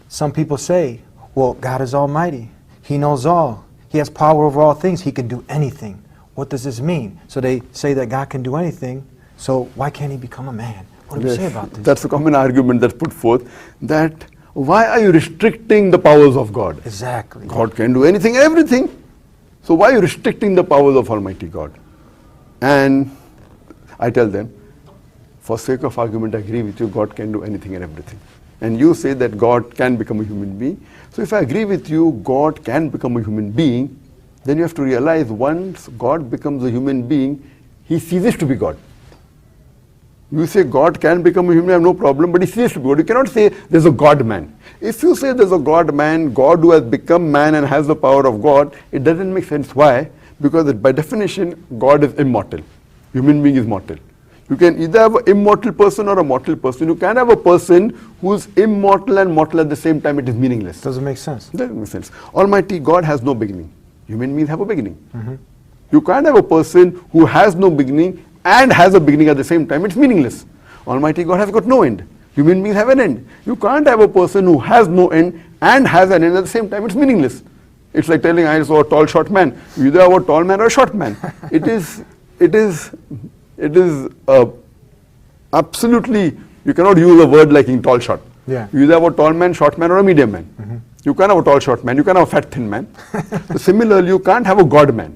Some people say, well, God is almighty. He knows all. He has power over all things. He can do anything. What does this mean? So they say that God can do anything, so why can't he become a man? What do we say about this? That's a common argument that's put forth, that why are you restricting the powers of God? Exactly. God can do anything and everything. So why are you restricting the powers of Almighty God? And I tell them, for sake of argument, I agree with you, God can do anything and everything. And you say that God can become a human being. So if I agree with you, God can become a human being, then you have to realize once God becomes a human being, he ceases to be God. You say God can become a human, I have no problem, but he ceases to be God. You cannot say there's a God-man. If you say there's a God-man, God who has become man and has the power of God, it doesn't make sense. Why? Because by definition, God is immortal. Human being is mortal. You can either have an immortal person or a mortal person. You can have a person who's immortal and mortal at the same time. It is meaningless. Doesn't make sense. Doesn't make sense. Almighty God has no beginning. Human beings have a beginning. You can't have a person who has no beginning and has a beginning at the same time. It's meaningless. Almighty God has got no end. Human beings have an end. You can't have a person who has no end and has an end at the same time. It's meaningless. It's like telling I saw a tall short man. You either have a tall man or a short man. It is absolutely, you cannot use a word like in tall short. Yeah. You either have a tall man, short man, or a medium man. You can't have a tall short man, you can't have a fat thin man. So similarly, you can't have a God man.